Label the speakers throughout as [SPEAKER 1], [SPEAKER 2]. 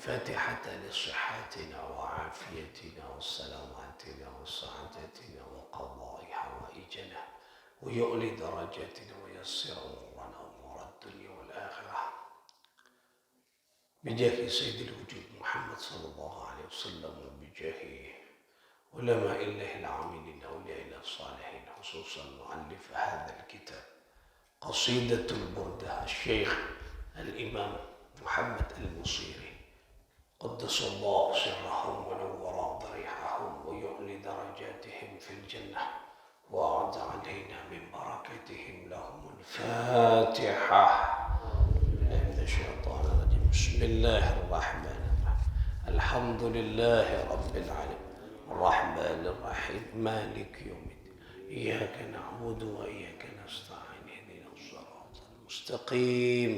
[SPEAKER 1] الفاتحة لصحتنا وعافيتنا وسلامتنا وسعادتنا وقضاء حوائجنا ويؤلي درجاتنا ويسر أمورنا أمور الدنيا والآخرة بجاه سيد الوجود محمد صلى الله عليه وسلم وبجاه علماء الله العاملين أولياء الله الصالحين خصوصا مؤلف هذا الكتاب قصيدة البردة الشيخ الإمام محمد المصيري قدس الله سرهم ونور ضريحهم ويعلي درجاتهم في الجنة وأعد علينا من بركتهم لهم الفاتحة من الشيطان الرجيم بسم الله الرحمن الرحيم الحمد لله رب العالمين الرحمن الرحيم مالك يوم الدين إياك نعبد وإياك نستعين اهدنا الصراط المستقيم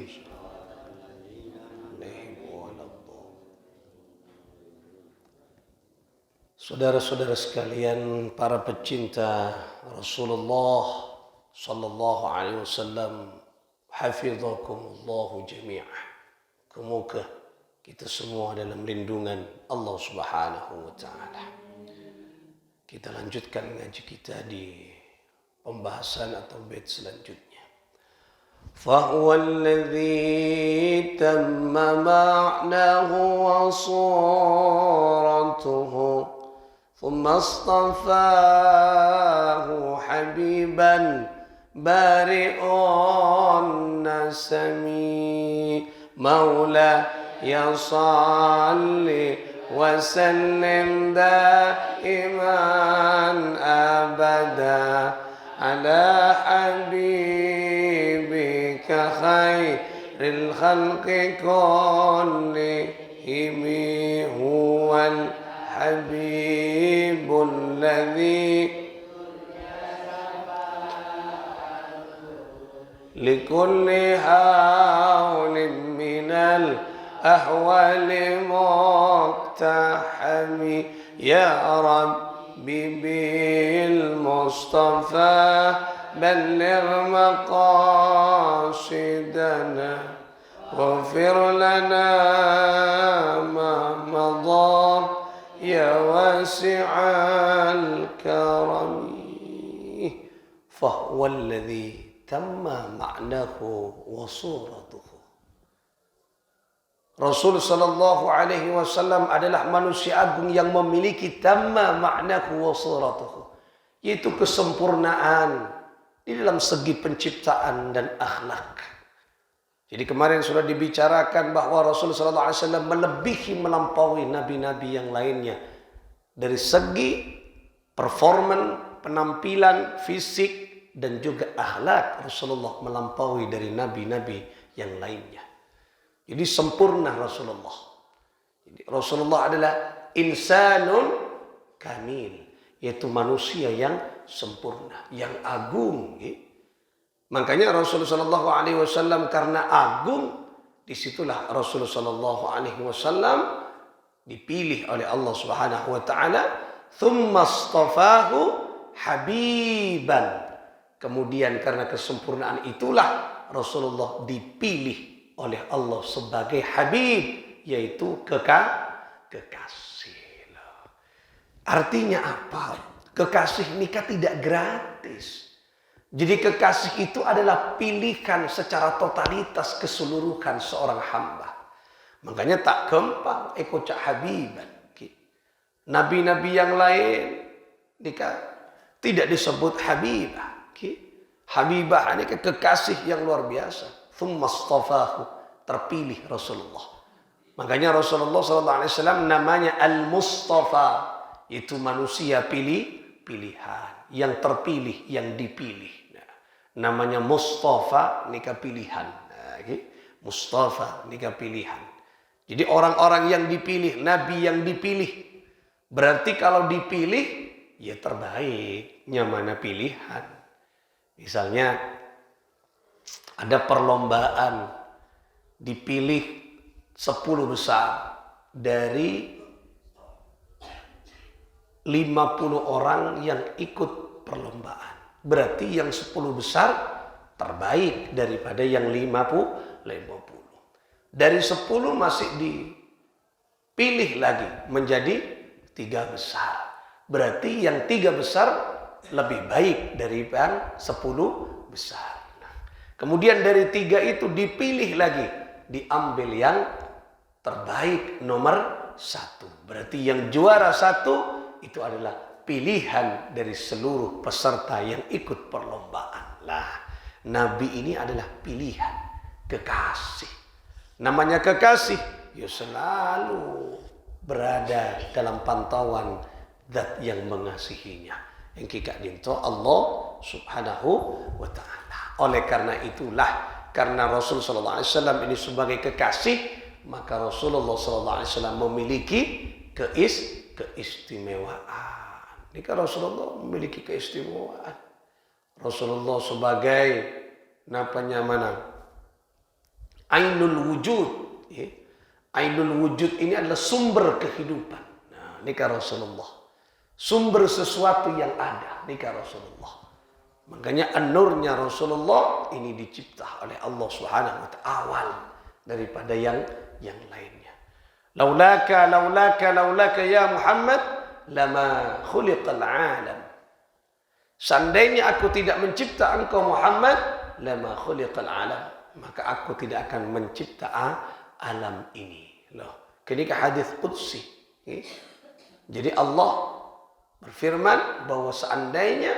[SPEAKER 1] Saudara-saudara sekalian, para pecinta Rasulullah sallallahu alaihi wasallam, hafizakumullahu jami'ah. Semoga kita semua dalam lindungan Allah Subhanahu wa taala. Kita lanjutkan ngaji kita di pembahasan atau bait selanjutnya. فهو الذي تم معناه وصورته ثم اصطفاه حبيبا بارئ النسم مولاي صل وسلم دائما أبدا على حبيبك خير الخلق كلهم هو الحبيب الذي لكل حول من الأحوال مقتحم يا ربي بالمصطفى بلغ مقاصدنا واغفر لنا ما مضى يا واسع الكرم فهو الذي تم معناه وصورته. Rasul sallallahu alaihi wasallam adalah manusia agung yang memiliki tamma ma'nahu wa suratuhu, yaitu kesempurnaan di dalam segi penciptaan dan akhlak. Jadi kemarin sudah dibicarakan bahwa Rasul sallallahu alaihi wasallam melebihi melampaui nabi-nabi yang lainnya dari segi performan, penampilan, fisik dan juga akhlak. Rasulullah melampaui dari nabi-nabi yang lainnya. Jadi sempurna Rasulullah. Jadi Rasulullah adalah insanun kamil, yaitu manusia yang sempurna, yang agung. Makanya Rasulullah Shallallahu Alaihi Wasallam karena agung, disitulah Rasulullah Shallallahu Alaihi Wasallam dipilih oleh Allah Subhanahu Wa Taala. Thumma astafahu habiban. Kemudian karena kesempurnaan itulah Rasulullah dipilih oleh Allah sebagai habib, yaitu kekasih. Artinya apa? Kekasih nikah tidak gratis. Jadi kekasih itu adalah pilihan secara totalitas keseluruhan seorang hamba. Makanya tak gampang ekocak habiban. Nabi-nabi yang lain nikah tidak disebut habibah. Habibah ini kekasih yang luar biasa. Thumma astafahu, terpilih Rasulullah. Makanya Rasulullah SAW namanya Al-Mustafa, itu manusia pilihan, yang terpilih, yang dipilih. Namanya Mustafa, nikah pilihan. Mustafa, nikah pilihan. Jadi orang-orang yang dipilih, nabi yang dipilih. Berarti kalau dipilih, ya terbaiknya mana pilihan. Misalnya ada perlombaan, dipilih 10 besar dari 50 orang yang ikut perlombaan. Berarti yang 10 besar terbaik daripada yang 50. Dari 10 masih pilih lagi menjadi 3 besar. Berarti yang 3 besar lebih baik dari yang 10 besar. Nah, kemudian dari 3 itu dipilih lagi, diambil yang terbaik nomor 1. Berarti yang juara 1 itu adalah pilihan dari seluruh peserta yang ikut perlombaan. Lah, Nabi ini adalah pilihan, kekasih. Namanya kekasih, ya selalu berada dalam pantauan zat yang mengasihinya. Yang kita dinto Allah Subhanahu wa ta'ala. Oleh karena itulah, karena Rasul sallallahu alaihi wasallam ini sebagai kekasih, maka Rasulullah sallallahu alaihi wasallam memiliki keistimewaan. Ini kan Rasulullah memiliki keistimewaan. Rasulullah sebagai Ainul wujud. Ya. Ainul wujud ini adalah sumber kehidupan. Nah, ini kan Rasulullah. Sumber sesuatu yang ada. Ini kan Rasulullah. Makanya an-nurnya Rasulullah ini dicipta oleh Allah Subhanahu wa ta'ala awal daripada yang lainnya. Laulaka ya Muhammad lama khuliqal alam. Seandainya aku tidak mencipta engkau Muhammad, lama khuliqal alam, maka aku tidak akan mencipta alam ini. Loh, ini hadis qudsi. Jadi Allah berfirman bahwa seandainya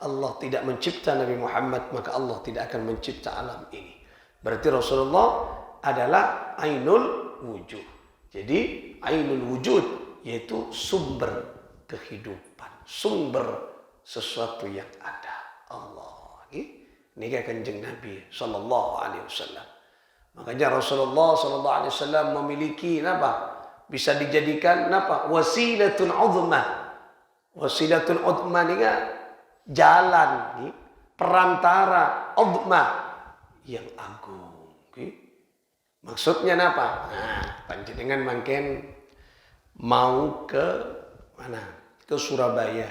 [SPEAKER 1] Allah tidak mencipta Nabi Muhammad, maka Allah tidak akan mencipta alam ini. Berarti Rasulullah adalah ainul wujud. Jadi ainul wujud yaitu sumber kehidupan, sumber sesuatu yang ada. Allah. Ini kan kanjeng Nabi sallallahu alaihi wasallam. Makanya Rasulullah sallallahu alaihi wasallam memiliki bisa dijadikan wasilatun uzma. Wasilatun uzma ini kan jalan, perantara uzma yang agung. Maksudnya apa? Nah, panjenengan mungkin mau ke mana? Ke Surabaya.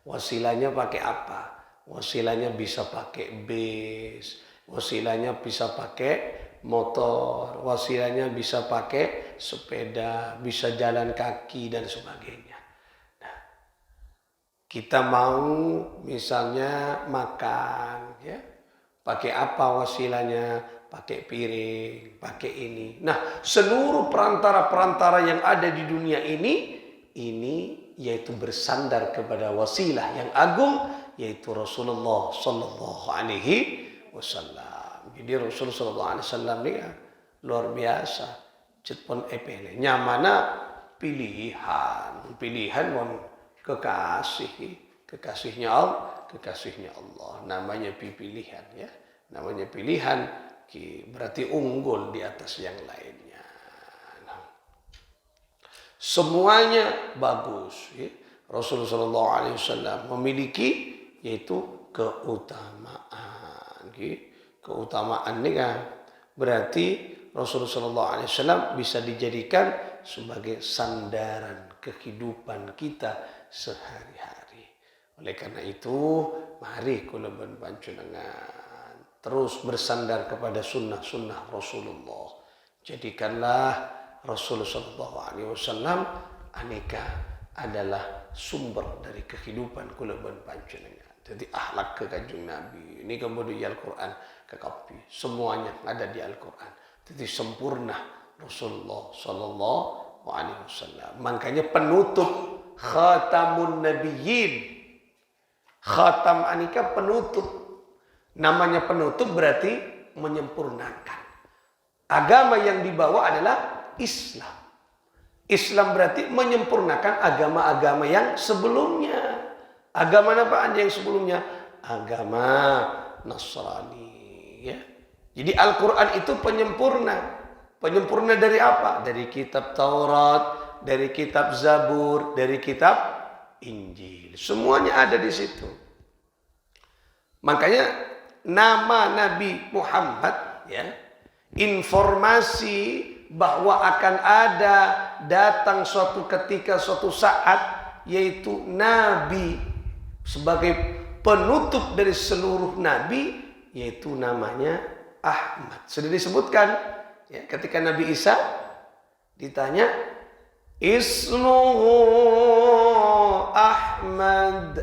[SPEAKER 1] Wasilanya pakai apa? Wasilanya bisa pakai bis, wasilanya bisa pakai motor, wasilanya bisa pakai sepeda, bisa jalan kaki dan sebagainya. Nah, kita mau misalnya makan, ya, pakai apa wasilanya? Pakai piring, pakai ini. Nah, seluruh perantara-perantara yang ada di dunia ini yaitu bersandar kepada wasilah yang agung, yaitu Rasulullah sallallahu alaihi wasallam. Jadi Rasulullah sallallahu alaihi wasallam ini luar biasa. Cepon epele nyamana pilihan kekasihnya Allah, namanya pilihan, ya. Namanya pilihan berarti unggul di atas yang lainnya. Semuanya bagus. Ya. Rasulullah SAW memiliki yaitu keutamaan. Keutamaan ini kan berarti Rasulullah SAW bisa dijadikan sebagai sandaran kehidupan kita sehari-hari. Oleh karena itu, mari kula panjenengan terus bersandar kepada sunnah-sunnah Rasulullah. Jadikanlah Rasulullah SAW aneka adalah sumber dari kehidupan kula panjenengan. Jadi akhlak ke kanjeng Nabi ini kemudian Al-Quran kekapi semuanya ada di Al-Quran. Jadi sempurna Rasulullah Sallallahu Alaihi Wasallam. Makanya penutup khatamun nabiyyin. Khatam anika penutup. Namanya penutup berarti menyempurnakan. Agama yang dibawa adalah Islam. Islam berarti menyempurnakan agama-agama yang sebelumnya. Agama apa yang sebelumnya? Agama Nasrani. Ya. Jadi Al-Quran itu penyempurna. Penyempurna dari apa? Dari kitab Taurat, dari kitab Zabur, dari kitab Injil. Semuanya ada di situ. Makanya nama Nabi Muhammad, ya, informasi bahwa akan ada datang suatu ketika, suatu saat, yaitu Nabi sebagai penutup dari seluruh Nabi, yaitu namanya Ahmad. Sudah disebutkan, ya, ketika Nabi Isa ditanya, Ismuhu Ahmad.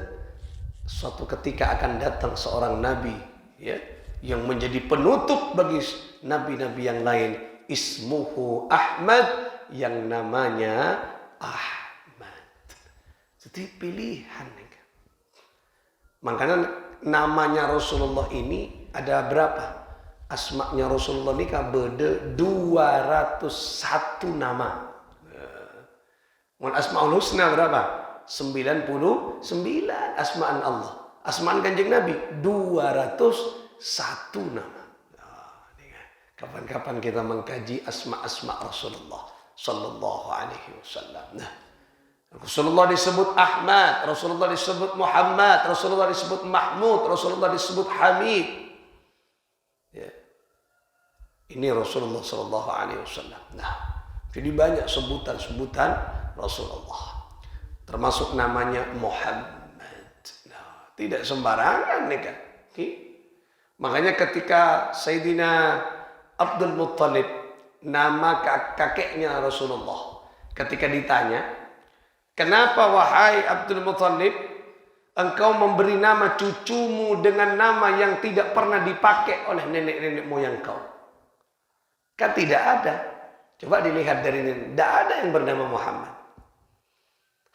[SPEAKER 1] Suatu ketika akan datang seorang nabi, ya, yang menjadi penutup bagi nabi-nabi yang lain. Ismuhu Ahmad, yang namanya Ahmad. Jadi pilihan. Makanya namanya Rasulullah ini ada berapa? Asma'nya Rasulullah ini kan beda 201 nama. Asma'ul Husna berapa? 99 asma'an Allah. Asma'an Kanjeng Nabi 201 nama. Kapan-kapan kita mengkaji asma' Rasulullah sallallahu alaihi wasallam. Nah, Rasulullah disebut Ahmad, Rasulullah disebut Muhammad, Rasulullah disebut Mahmud, Rasulullah disebut Hamid. Ya. Ini Rasulullah sallallahu alaihi wasallam. Nah, jadi banyak sebutan-sebutan Rasulullah. Termasuk namanya Muhammad. Nah, tidak sembarangan nih kan. Makanya ketika Sayyidina Abdul Muttalib, nama kakeknya Rasulullah, ketika ditanya, kenapa wahai Abdul Muttalib, engkau memberi nama cucumu dengan nama yang tidak pernah dipakai oleh nenek-nenek moyang kau? Kan tidak ada. Coba dilihat dari ini, tidak ada yang bernama Muhammad.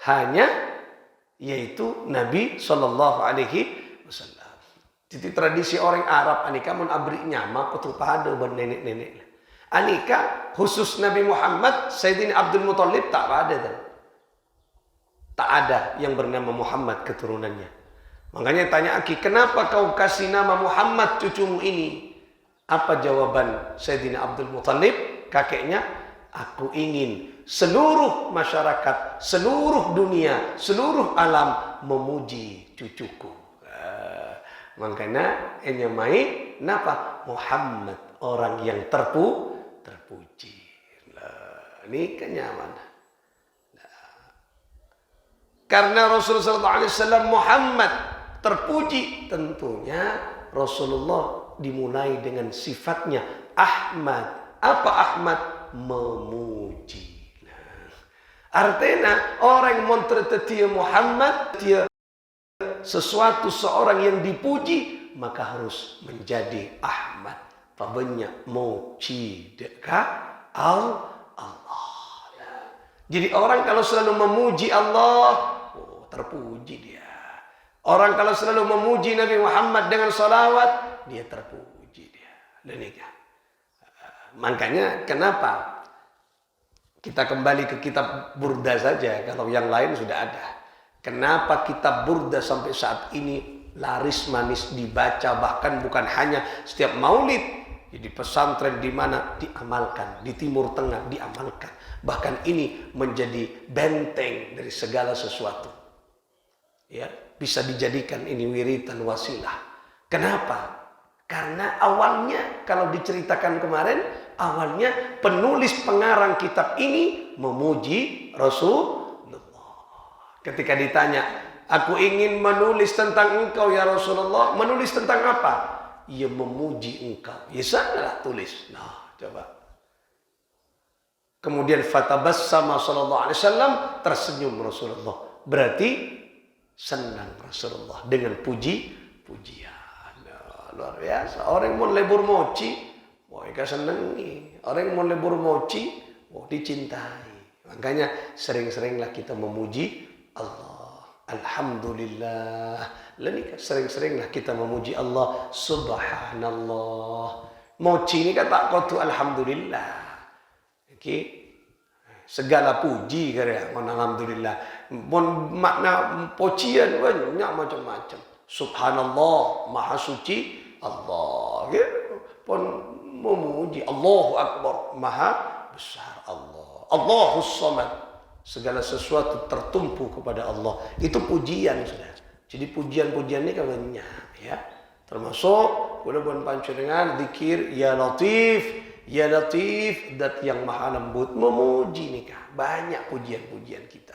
[SPEAKER 1] Hanya yaitu Nabi Sallallahu Alaihi Wasallam. Jadi tradisi orang Arab anika mun abri nyama kutu pada bernenek-nenek. Anika khusus Nabi Muhammad Sayyidina Abdul Muttalib tak ada kan? Tak ada yang bernama Muhammad keturunannya. Makanya tanya Aki, kenapa kau kasih nama Muhammad cucumu ini? Apa jawaban Sayyidina Abdul Muttalib, kakeknya? Aku ingin seluruh masyarakat, seluruh dunia, seluruh alam memuji cucuku. Makanya enyamai napa? Muhammad, orang yang terpuji. Ini kenyamanan. Karena Rasulullah SAW Muhammad terpuji, tentunya Rasulullah dimulai dengan sifatnya Ahmad. Apa Ahmad? Memuji. Artinya orang yang menterteti Muhammad, dia sesuatu seorang yang dipuji, maka harus menjadi Ahmad. Pabanya muji dekat Allah. Jadi orang kalau selalu memuji Allah, terpuji dia. Orang kalau selalu memuji Nabi Muhammad dengan salawat, dia terpuji dia. Makanya kenapa kita kembali ke kitab Burda saja, kalau yang lain sudah ada. Kenapa kitab Burda sampai saat ini laris manis dibaca, bahkan bukan hanya setiap maulid, jadi pesantren di mana diamalkan, di Timur Tengah diamalkan. Bahkan ini menjadi benteng dari segala sesuatu. Ya, bisa dijadikan ini wiritan wasilah. Kenapa? Karena awalnya kalau diceritakan kemarin, awalnya penulis pengarang kitab ini memuji Rasulullah. Ketika ditanya, aku ingin menulis tentang engkau ya Rasulullah, menulis tentang apa? Ia memuji engkau. Ya sanalah tulis. Nah, coba. Kemudian fatabassama sallallahu alaihi wasallam, tersenyum Rasulullah. Berarti senang Rasulullah dengan pujian. Nah, luar biasa. Orang mau lebur moci, mau ika senengi. Orang mau lebur moci, mau dicintai. Makanya sering-seringlah kita memuji Allah. Alhamdulillah. Lalu sering-seringlah kita memuji Allah. Subhanallah. Moci ini kan tak kotu alhamdulillah. Segala puji karya alhamdulillah. Makna pujian banyak macam-macam. Subhanallah, maha suci Allah. Pun memuji Allahu Akbar, maha besar Allah. Allahus Samad, segala sesuatu tertumpu kepada Allah. Itu pujian sudah. Jadi pujian-pujian ini kan banyak ya. Termasuk walaupun pancu dengan zikir ya Latif. Ya Latif, dat yang maha lembut, memuji nikah. Banyak pujian-pujian kita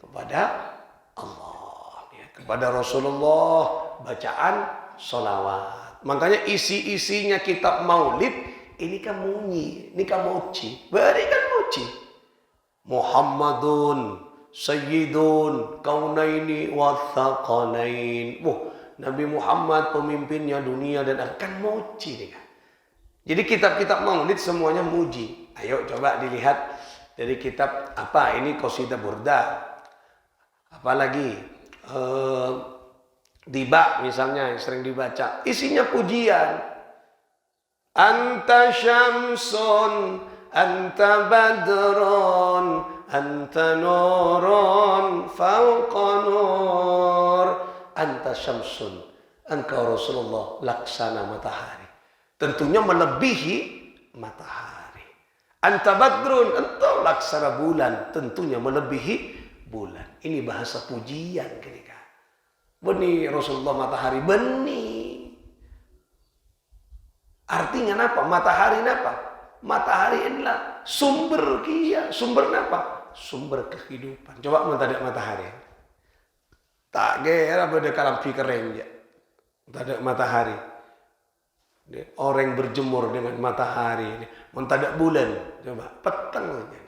[SPEAKER 1] kepada Allah, ya, kepada Rasulullah, bacaan solawat. Makanya isi-isinya kitab maulid ini kan munyi, ini kan moci, berikan moci. Muhammadun Sayyidun Kaunaini wa Thaqalain. Nabi Muhammad pemimpinnya dunia dan akan muji nih kan. Jadi kitab-kitab maulid semuanya muji. Ayo coba dilihat dari kitab apa ini, Qasidah Burda. Apalagi Diba misalnya yang sering dibaca. Isinya pujian. Anta syamsun, anta badrun, anta nurun fauqa nur. Anta syamsun, engkau Rasulullah laksana matahari. Tentunya melebihi matahari. Anta badrun, engkau laksana bulan. Tentunya melebihi bulan. Ini bahasa pujian ketika. Beni Rasulullah matahari, beni. Artinya apa? Matahari apa? Matahari adalah sumber kia. Sumber apa? Sumber kehidupan. Coba mentadak matahari. Tak kira pada kalampi kering ya. Mentadak matahari. Orang berjemur dengan matahari. Mentadak bulan. Coba petang saja.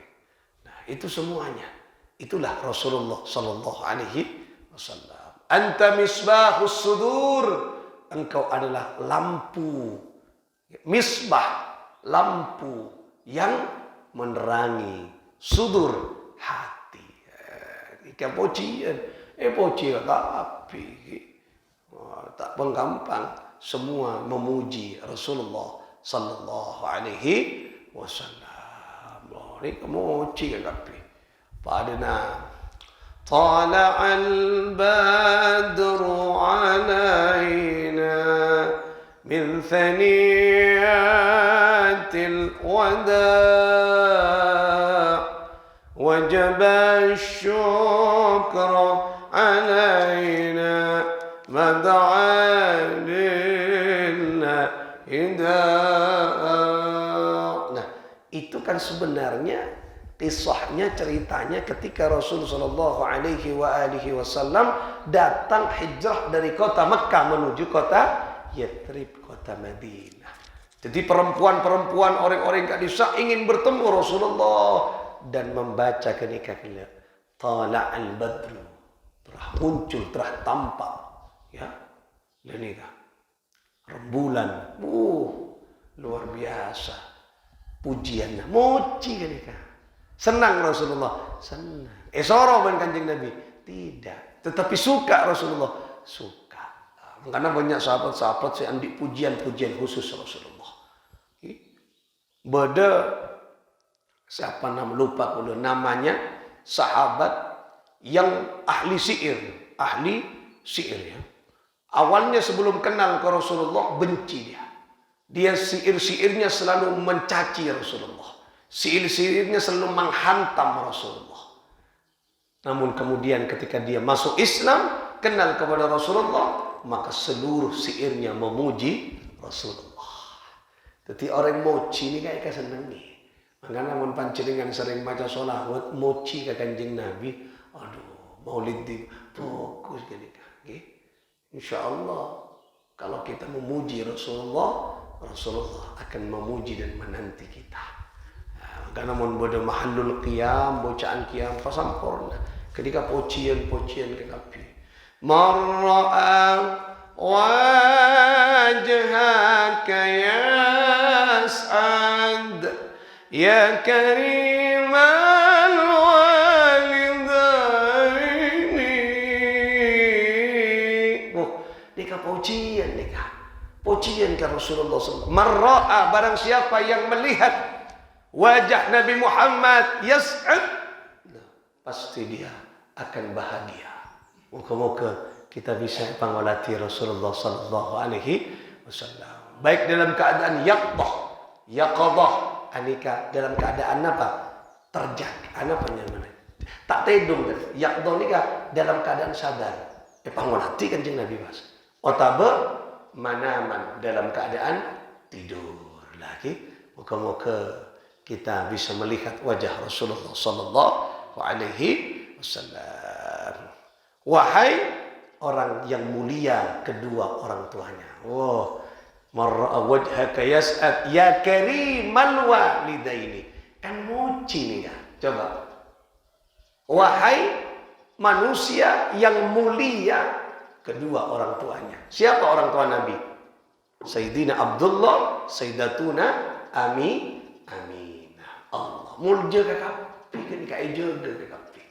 [SPEAKER 1] Nah itu semuanya. Itulah Rasulullah Sallallahu Alaihi Wasallam. Anta misbahus sudur. Engkau adalah lampu. Misbah, lampu yang menerangi sudur hati. Ikan pocian, pocian tapi tak penggampang. Semua memuji Rasulullah Sallallahu Alaihi Wasallam. Ini kemuci kan tapi. Padahal Tala'al badru alaina min thaniyatil wada' wajaba syukra alaina mad'a lillah hidayah. Nah itu kan sebenarnya kisahnya, ceritanya ketika Rasulullah Shallallahu Alaihi Wasallam datang hijrah dari kota Mekah menuju kota Yathrib, kota Madinah. Jadi perempuan-perempuan, orang-orang Kadisah ingin bertemu Rasulullah dan membaca ketika Tala'al Badru, telah muncul, telah tampak, ya, lenika rembulan, luar biasa, pujiannya, moci kenika. Senang Rasulullah, senang. Soro ben Kanjeng Nabi, tidak. Tetapi suka Rasulullah, suka. Karena banyak sahabat-sahabat yang andi pujian-pujian khusus Rasulullah. Beda siapa nama lupa kulo namanya, sahabat yang ahli syair ya. Awalnya sebelum kenal ke Rasulullah benci dia. Dia syair-syairnya selalu mencaci Rasulullah. Syair-syairnya selalu menghantam Rasulullah. Namun kemudian ketika dia masuk Islam, kenal kepada Rasulullah, maka seluruh syairnya memuji Rasulullah. Jadi orang moci ini kayak seneng nih. Makanya namun panjenengan sering baca sholawat moci ke Kanjeng Nabi, aduh maulid di fokus gini kan. Insya Allah kalau kita memuji Rasulullah, Rasulullah akan memuji dan menanti kita. Karena mun bodo mahallul qiyam, bacaan qiyam pasampurna. Ketika pujian-pujian ke Nabi. Marra'a wajhaka yas'ad ya kariman walidaini. Dika pujian dika. Pujian ke Rasulullah SAW. Marra'a barang siapa yang melihat wajah Nabi Muhammad yas'ad, pasti dia akan bahagia. Moga-moga kita bisa pangolati Rasulullah Sallallahu Alaihi Wasallam. Baik dalam keadaan yaqadah, anika dalam keadaan apa? Terjaga, apa namanya? Tak tedung kan? Yaqadah nika dalam keadaan sadar. Pangolati Kanjeng Nabi Mas. Otabe manaman dalam keadaan tidur lagi. Moga-moga kita bisa melihat wajah Rasulullah Sallallahu Alaihi Wasallam. Wahai orang yang mulia kedua orang tuanya. Marra wajhaka yas'ad ya karimal walidaini. Kan muci nih kan. Coba Wahai manusia yang mulia, kedua orang tuanya. Siapa orang tua Nabi? Sayyidina Abdullah, Sayyidatuna Aminah. Allah mulja ke kapi, ke ni ka ejaga ke kapi.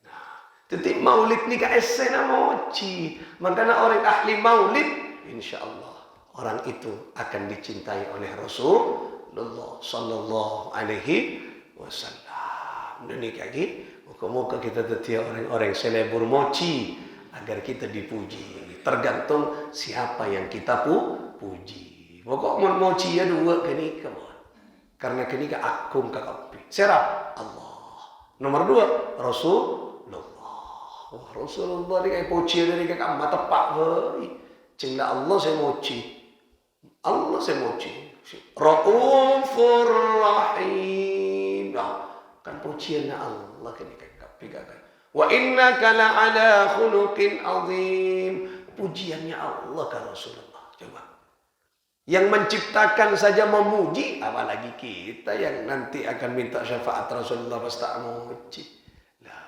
[SPEAKER 1] Nah, titik maulid ni ka esena moci. Makanya orang ahli maulid, insya-Allah orang itu akan dicintai oleh Rasulullah sallallahu alaihi wasallam. Ini kaki, muka-muka kita tetia orang-orang selebur moci agar kita dipuji. Tergantung siapa yang kita puji. Pokok moci ya dua kini kamu. Karena kini ka akum kakapi. Serap Allah. Nomor dua Rasulullah. Oh, Rasulullah ni kayak puji dari kakak mata pak voi. Cengla Allah saya moci. Allah saya moci. Raufur Rahim. Nah, kan pujiannya Allah kini kakapi kakak. Wa innaka la'ala khuluqin azim. Pujiannya Allah ke Rasulullah. Coba. Yang menciptakan saja memuji, apalagi kita yang nanti akan minta syafaat Rasulullah pasti tak memuji. Nah,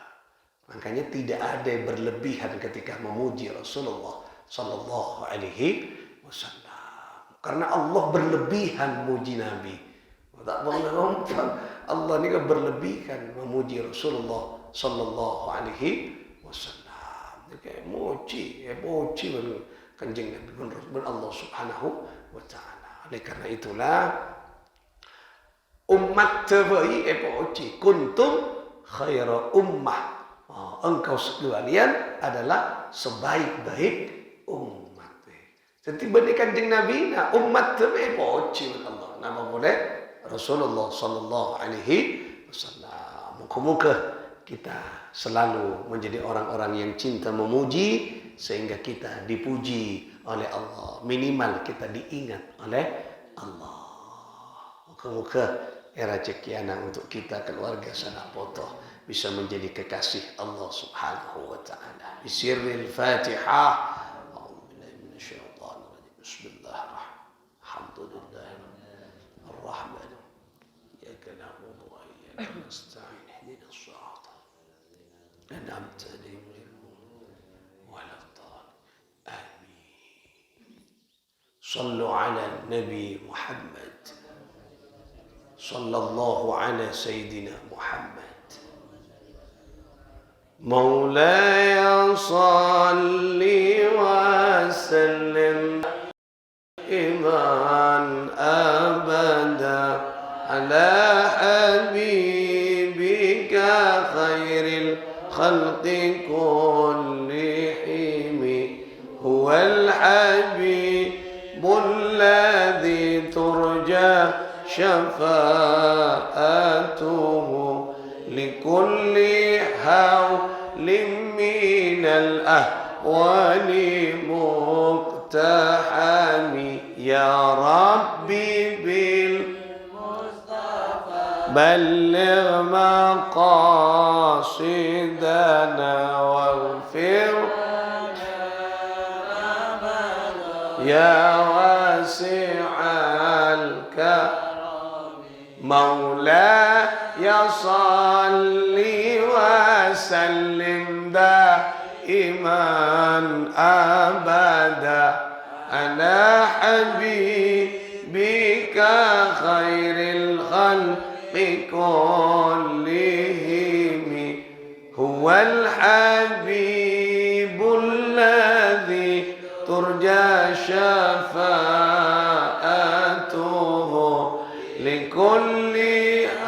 [SPEAKER 1] makanya tidak ada yang berlebihan ketika memuji Rasulullah sallallahu alaihi wasallam. Karena Allah berlebihan memuji Nabi. Tak boleh Allah ni kan berlebihan memuji Rasulullah sallallahu alaihi wasallam. Kayak muji, kanjeng Nabi pun Allah Subhanahu wa taala. Oleh karena itulah umat terbaik muji. Kuntum khaira ummah. Engkau sekalian adalah sebaik-baik umat. Jadi bagi kanjeng Nabi, nah umat terbaik muji Allah. Nama boleh Rasulullah sallallahu alaihi wasallam. Muka-muka kita selalu menjadi orang-orang yang cinta memuji sehingga kita dipuji oleh Allah. Minimal kita diingat oleh Allah. Muka-muka era cekiana untuk kita keluarga sanak foto bisa menjadi kekasih Allah Subhanahu wa taala. Bisirril Fatihah. Bismillahirrahmanirrahim. Alhamdulillah. Ar-Rahman. Iyyaka na'budu wa iyyaka nasta'in. Ihdinas siratal أنعمت عليهم ولا الضالين آمين. صلوا على النبي محمد صلى الله على سيدنا محمد. مولاي صل وسلم إيمان أبدا على حبيبك خير خلق كلهم. هو الحبيب الذي ترجى شفاعته لكل حول من الأهوال مقتحم. يا ربي بلغ مقاصدنا واغفر يا واسع الكرم. مولاي صل وسلم دائما أبدا على حبيبك خير الخلق كلهم. هو الحبيب الذي ترجى شفاعته لكل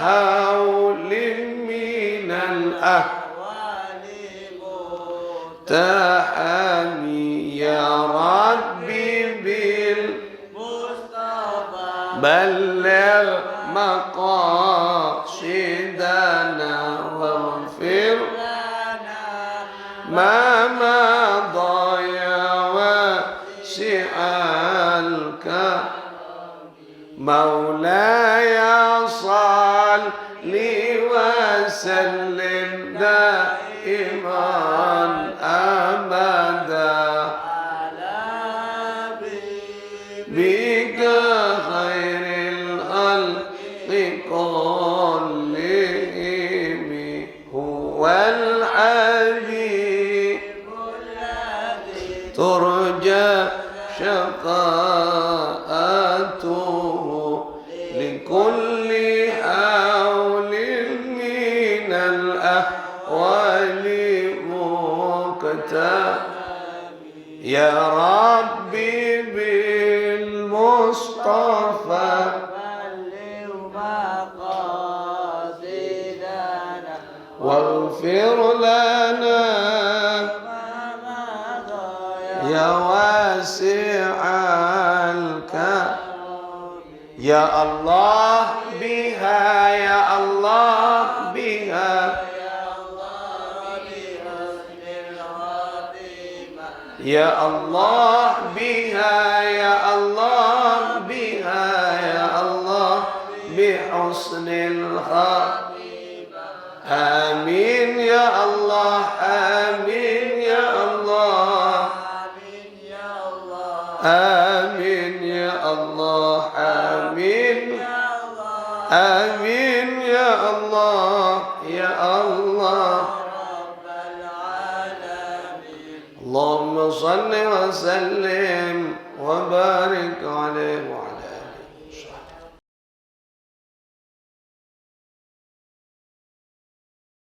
[SPEAKER 1] حول من الأهوال مقتحم. يا ربي بالمصطفى بلغ مقاصدنا واغفر لنا ما مضى يا واسع الكرم. مولاي صل وسلم دائما أبدا على حبيبك خير الخلق كلهم. هو بقاءته لكل حول من الأحوال مكتب يا ربي بالمصطفى واغفر لنا يا واسع الكرم يا الله بها يا الله بها يا الله بها يا الله بها يا الله بحسن الخاتمة آمين يا الله آمين يا الله آمين يا الله آمين آمين يا الله يا الله اللهم صل وسلم وبارك عليه وعلى